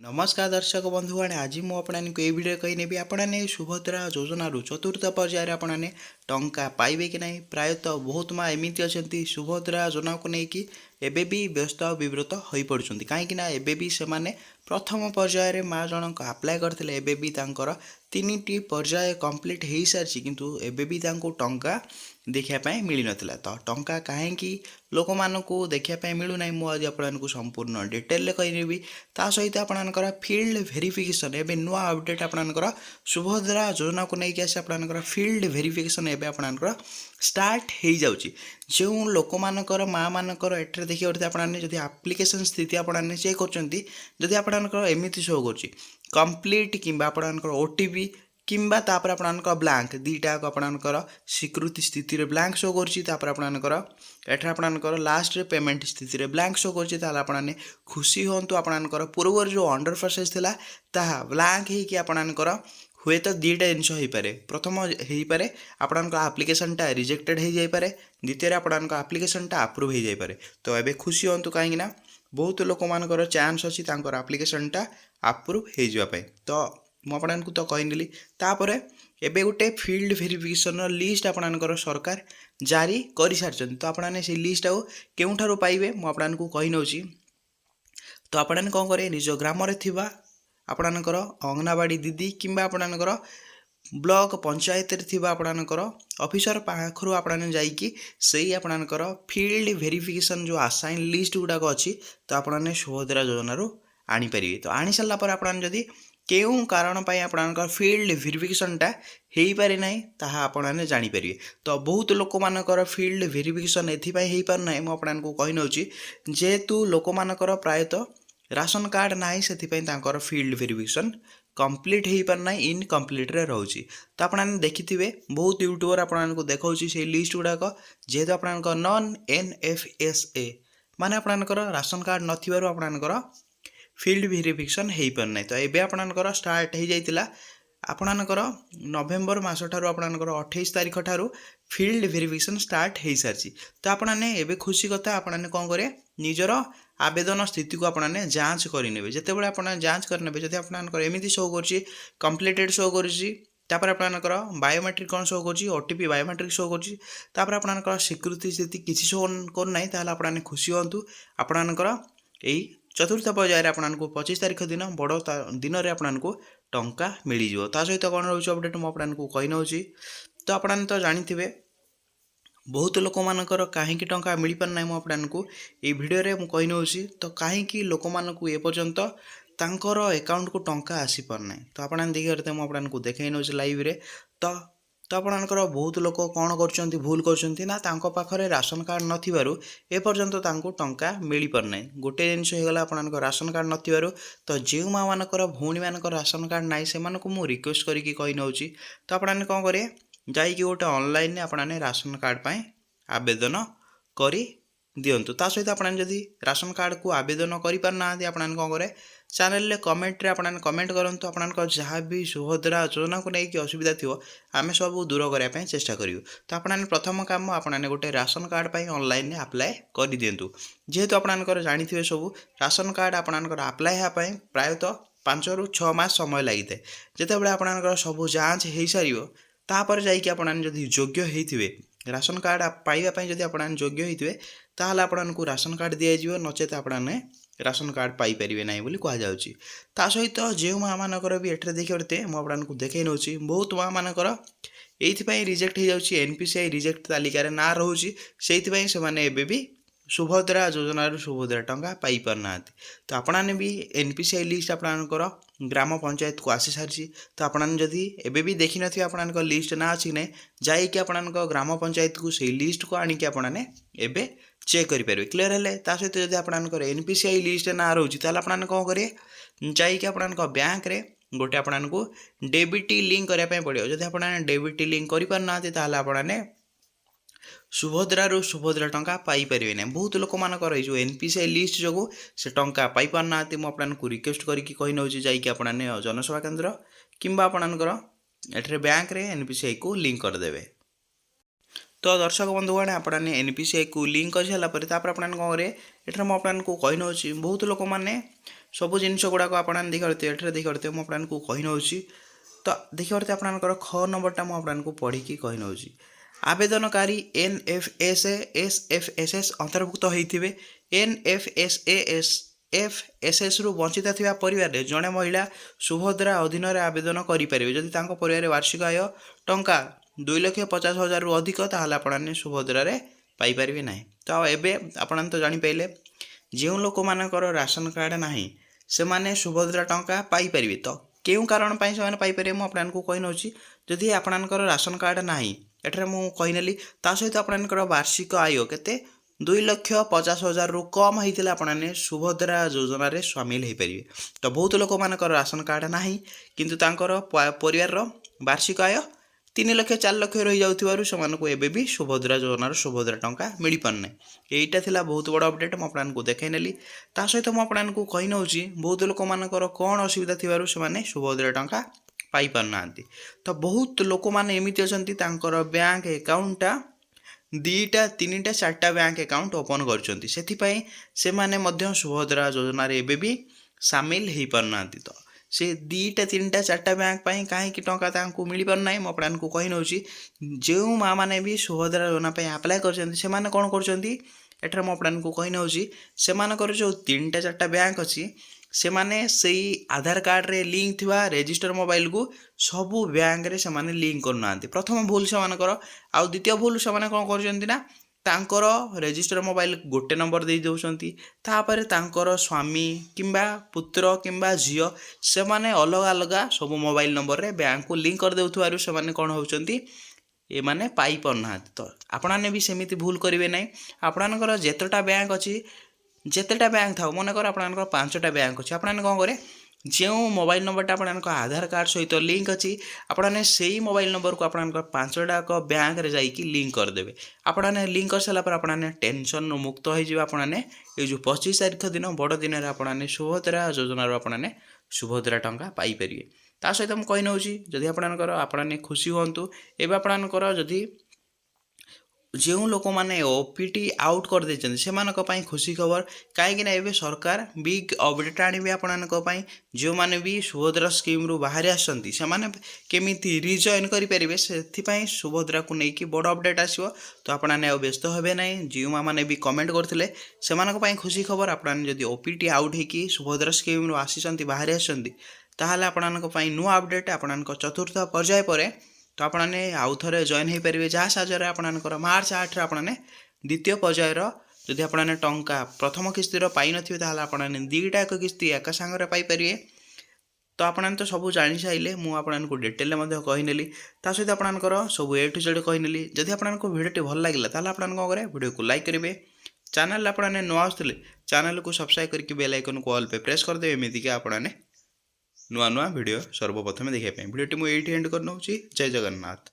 नमस्कार दर्शक बंधुगण आज मु आपको ये वीडियो कही नेबी आपने सुभद्रा योजन चतुर्थ पर्यायर आपने टंका पाइबे कि नहीं। प्रायतः बहुत माँ एमती अच्छा सुभद्रा योजना को लेकिन एबे भी व्यस्त और विव्रत हो पड़ुंट कहीं एबी से प्रथम पर्यायर माँ जनक आप्लाय करते एबे भी तांकर 3टी पर्याय कंप्लीट हो सारी किंतु एबे भी टंका देखापी मिल नाला। तो टंका कहीं लोक मानक देखापी मिलूना मुझे आपको संपूर्ण डिटेल कहनेबी। ता सहित आपणकर फील्ड वेरिफिकेशन एवं नुआ अपडेट आपणकर सुभद्रा योजना को लेकिन आस आपणकर फील्ड वेरिफिकेशन एवं आपणकर स्टार्ट हो जाऊँगी। जो लोक मानकर माँ मानकर एटे देखिए आपने जब आप्लिकेसन स्थिति आपने चेक कर आपणकर एमती शो कर कंप्लीट कि आपणकर ओटीपी किंबा तापर आपणकर ब्लैंक दीटा आपणकर स्वीकृति स्थिति रे ब्लैंक शो करपर आपणकर लास्ट रे पेमेंट स्थिति रे ब्लैंक शो कर खुशी हूँ। आपणकर पूर्व जो अंडर प्रोसेस थिला ताहा ब्लैंक ही कि आपणकर हुए तो दीटा जिनस हो पारे। प्रथम हो पारे आपणकर आप्लिकेसनटा रिजेक्टेड हो जाए, द्वितीय आपणकर आप्लिकेसनटा अप्रूव हो जाए। तो ये खुशी हूँ कहीं बहुत लोक मानकर चान्स अच्छी आप्लिकेसनटा अप्रूव हो जावाई। तो मुझे तो कहनी तापर एबे गोटे फील्ड वेरिफिकेशन लिस्ट आपणकर सरकार जारी कर सारी। तो आपने से लिस्ट आउ केउठारु पाइबे मुझे कही नौ। तो आपने कौन करें निज ग्राम आपणकर अंगनवाड़ी दीदी किंबा आपणकर ब्लॉक पंचायत आपणकर ऑफिसर पाखरु आपने जाइकी सही आपणकर फील्ड वेरिफिकेशन जो आसाइन लिस्ट गुड़ाक अच्छी तो आपने सुभद्रा योजन आनीपर। तो आनी सारा पर आपने जदि केउ कारण आपणकर फील्ड वेरिफिकेशनटा हो पारे ना ताहा आपने जानीपर। तो बहुत लोक मानकर फील्ड वेरिफिकेशन एथिपाई हो पारना मुझे कही नौ जेहेतु लोक मानकर प्रायतः राशन कार्ड ना से फील्ड वेरिफिकेशन कंप्लीट हो पारना इनकम्प्लीट रोचे। तो आपने देखिथे बहुत यूट्यूबर आपको देखा से लिस्ट गुड़ाक जेहेतु आप नॉन NFSA माने आपणकर राशन कार्ड नथिबारु आपणकर फील्ड वेरिफिकेशन हो पारना। तो ये आपणकर स्टार्ट हो जाइतिला आपणकर नवेम्बर मास ठारू आपणकर 28 तारीख ठारू फील्ड वेरिफिकेशन स्टार्ट हो सारी। तो आपने एबे खुशी कथा आपने कौन करें निजर आवेदन स्थिति को आपने जांच करेंगे। जितेबाला आप जांच करेंगे जब आपंकर एमती शो कर कंप्लीटेड शो कर आपंकर बायोमेट्रिक कौन शो कर OTP बायोमेट्रिक शो कर आपंकर स्वीकृति स्थिति किसी शो करना ताल आपने खुशी हूँ। आपंकर यही चतुर्थ पर्यायर आपको 25 तारीख दिन बड़ दिन में आपको टंका मिल जाए। सहित कौन रोचे अपडेट मुझे कही नौ। तो आपने तो जानी बहुत लोक मानकर कहीं टंका मिल पारना मुझे ये वीडियो रे कही नौ। तो कहीं लोक मानक एपर्यंत तांकर अकाउंट को टंका आसी पारना। तो आपने देखिए मुझे देखे नौ लाइव रे। तो आपणकर बहुत लोक कौन कर भूल कर राशन कार्ड नथिबारु एपर्यंत टंका मिल पारना। गोटे जिनस होगा आपणकर राशन कार्ड नथिबारु तो जो माँ मानकर भौणी मानकर राशन कार्ड ना से मु रिक्वेस्ट करके कही नौ। तो आपने कौन करें जाइए गोटे ऑनलाइन आपने राशन कार्ड पर आवेदन कर दिंतु। ता सहित आपने जदि राशन कार्ड को आवेदन करना आपने कौन करें चैनल कमेंट रे आपने कमेंट करूँ। आपंकर जहाँ भी सुभद्रा योजना को लेकिन असुविधा थी आम सब दूर करने चेष्टा करूँ। तो आपने प्रथम काम आपने गोटे राशन कार्ड पर ऑनलाइन आप्लाय कर दिंतु। जेहेतु आपंकर जानी सब राशन कार्ड आपंकर आप्लाय होगापी प्रायतः 5 ରୁ 6 मास समय लगी था। जितेबाला आपंकर सब जांच हो सार तापर जाइए आपने जदि योग्य होते राशन कार्ड पाइबापी जब आप योग्य होते ताल आपको राशन कार्ड दिज्व नचेत आपने राशन कार्ड पाइपर ना बोली कहुच्छी। ता सहित जो माँ मानकर भी एटे देखिए मुझे देखे नौ बहुत माँ मानकर ये रिजेक्ट हो जाए NPCI रिजेक्ट तालिकार ना रोचे से भी सुभद्रा योजन सुभद्रा टंका पाई पारना। तो आपने भी NPCI लिस्ट आपंकर ग्राम पंचायत को आसी सारी। तो आपने जदि एबे भी देखी नथिबे आपंकर लिस्ट ना अच्छी ना जाइए आपंकर ग्राम पंचायत को से लिस्ट को आणिक आपने एबे चेक करेंगे क्लीयर है। सहित जब आपंकर NPCI लिस्ट ना रोचे आपने कौन करेंगे जाइए आपंकर बैंक रे गोटे आपको डेबिट लिंक करने पड़ो। जब आपने डेबिट लिंक करना आपने सुभद्रा टंका पाइपर ना। बहुत लोक मानकर जो NPCI लिस्ट जो से टंका पाई पारना मुझे रिक्वेस्ट करके कही नौ जाइए आपने जनसेवा केन्द्र किंबा आपंकर एठरे बैंक रे NPCI को लिंक करदे। तो दर्शक बंधुगण आपने एनपीसीआई को लिंक कर सारापर आपने कौन करेंगे एठार मुझे आपको कही नौची बहुत लोक मैंने सब जिनस गुड़ाक आपने देखिए एठार देखिए मुझे आपको कही नौची तो देखिए आपंकर ख नंबरटा मुझे आपको पढ़ी कही नौची आवेदनकारी NFSASFSS अंतर्भुक्त होते NFSASFSS रु वंचित थिबा परिवार रे जड़े महिला सुभद्रा अधीन आवेदन करेंगे जदि परिवार वार्षिक आय टंका 2,50,000 रु अधिक ताहले आपने सुभद्रा रे पाइपारे ना। तो एवं आपने तो जापारे जो लोक मानकर राशन कार्ड ना से माने सुभद्रा टंका पाइपारे तो क्यों कारण से पाइपारे मुझे आपको कही नौची जदि आपंकर राशन कार्ड ना एठार मुझे कहीनेली सहित आपंकर वार्षिक आय केते 2,50,000 रु कम होता आपने सुभद्रा योजन सामिल हो पारे। तो बहुत लोक मानकर राशन कार्ड ना किंतु परिवार वार्षिक आय 3 लाख 4 लाख रही जाऊँ से भी सुभद्रा योजन सुभद्रा टंका मिल पारना। यहीटा थिला बहुत बड़ अपडेट मुझे आपको देखई नेली सहित मुझे आपको कही नौची बहुत लोक मानकर कौन असुविधा थी से सुभद्रा टंका पाई पारना। तो बहुत लोक मैंने एमती अच्छा बैंक एकाउंटा 2टा 3टा 4टा बैंक एकाउंट ओपन कर सुभद्रा योजन भी सामिल हो पारना। तो से 2टा 3टा 4टा बैंक कहीं टंका मिल पारना मुझे आपको कही नौची जो माँ मैंने भी सुभद्रा योजना आप्लाय कर कौन कर मुझे आपको कही नौची से जो 3टा 4टा बैंक अच्छी से माने सही आधार कार्ड रे लिंक थिबा रजिस्टर मोबाइल को सबू बैंक रे से माने लिंक करना। प्रथम भूल से मानकर आउ द्वितीय भूल से माने कौन करजंती ना तांकर रजिस्टर मोबाइल गोटे नंबर दे दउछंती तापर तांकर स्वामी किंबा पुत्र किंबा झियो से माने अलग अलग सब मोबाइल नंबर रे बैंक को लिंक कर देउथवारु से माने कोन होउछंती ए माने पाई पड़ना। तो आपने भी सेमिति भूल करेंगे ना आपंकर जेतटा बैंक अच्छी जितेटा बैंक था मनकर आप 5टा बैंक अच्छे आपने कौन करें जो मोबाइल नंबरटा आप आधार कार्ड सहित लिंक अच्छी आपने से ही मोबाइल नंबर को आप 5टाक बैंक रे जाइए लिंक करदे आपने लिंक कर सारापर आपने टेंशन मुक्त हो आपने ये जो 25 तारीख दिन बड़ दिन आपने सुभद्रा योजन आपने सुभद्रा टंका पाइपर। ता सहित मुझे कही नौची जदि आपंकर आपने खुशी हूँ एवं आपंकर जदि जो लोक मैंने ओपीटी आउट कर देते से खुशी खबर कहीं सरकार बिग अपडेट आने आपण जो मैंने भी सुभद्रा स्कीम रु बाहर आसती केमी रिजॉइन करेंगे से सुभद्रा को लेकिन बड़ अपडेट आसो। तो आपने व्यस्त हे ना जो माँ मैंने भी कमेंट करते से खुशी खबर आपने जब ओपीटी आउट हो सुभद्रा स्कीम रु आसी बाहर आसती ताहले आपण नुआ अपडेट आपण चतुर्थ पर्याय पर तो आपने आउ थे जॉइन हो पारे जहाँ साहाय्य आपंकर मार्च 8 आपने द्वितीय पर्यायर जदि आपने टंका प्रथम किस्तिर पाई नथिबे ताहले आपने 2टा एक किस्ती एका सांगरे पाई परिए। तो आपने तो सब जानी सारे मुझे आपको डिटेल कहीनेली सहित आपंकर सब ए टू जेड कहीनेली जदि आपको भिडियो भल लगे ताहले आपने कौन करेंगे भिडियो को लाइक करेंगे चैनल आपने नुआ आसुले चैनल को सब्सक्राइब करके बेल आइकन को ऑल पे प्रेस करदे एमती कि आपने नुआ नुआ वीडियो सर्वप्रथम देखा भिडियोटी मुझे एंड कर नौची। जय जगन्नाथ।